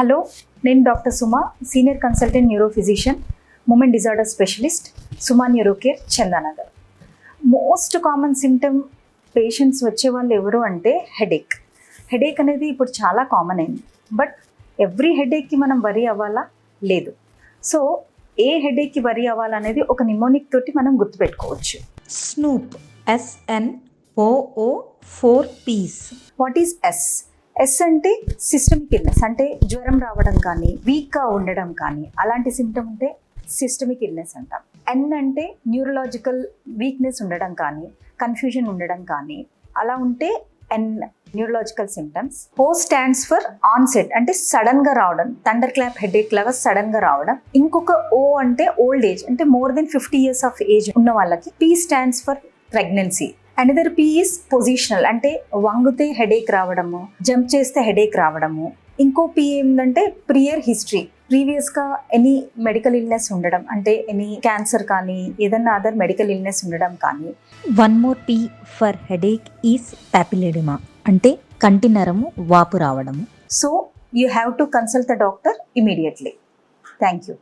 Hello, నేను doctor Suma, senior consultant neuro physician, movement disorder specialist, Suma neuro care, Chandanagar. Most common symptom patients వచ్చే వాళ్ళు ఎవరు అంటే హెడేక్. హెడేక్ అనేది ఇప్పుడు చాలా కామన్ అయింది. బట్ ఎవ్రీ హెడేక్కి మనం వరీ అవ్వాలా? లేదు. సో ఏ హెడేక్కి వరీ అవ్వాలనేది ఒక నిమోనిక్ తోటి మనం గుర్తుపెట్టుకోవచ్చు. Snoop, SNOO 4 Ps. What is S? S అంటే సిస్టమిక్ ఇల్నెస్, అంటే జ్వరం రావడం కానీ, వీక్గా ఉండడం కానీ, అలాంటి సిమ్టమ్ ఉంటే సిస్టమిక్ ఇల్నెస్ అంటాం. ఎన్ అంటే న్యూరలాజికల్ వీక్నెస్ ఉండడం కానీ, కన్ఫ్యూజన్ ఉండడం కానీ, అలా ఉంటే N neurological symptoms. O stands for onset, అంటే సడన్గా రావడం, థండర్ క్లాప్ హెడేక్ లాగా సడన్గా రావడం. ఇంకొక ఓ అంటే ఓల్డ్ ఏజ్, అంటే more than 50 years of age ఉన్న వాళ్ళకి. P stands for pregnancy. Another P is positional, అంటే వంగితే హెడేక్ రావడము, జంప్ చేస్తే హెడేక్ రావడము. ఇంకో పీ ఏంటంటే ప్రియర్ హిస్టరీ, ప్రీవియస్గా ఎనీ మెడికల్ ఇల్నెస్ ఉండడం, అంటే ఎనీ క్యాన్సర్ కానీ ఏదన్నా అదర్ మెడికల్ ఇల్నెస్ ఉండడం కానీ. One more P for headache is papilledema, అంటే కంటి నరము వాపు రావడము. So you have to consult the doctor immediately. Thank you.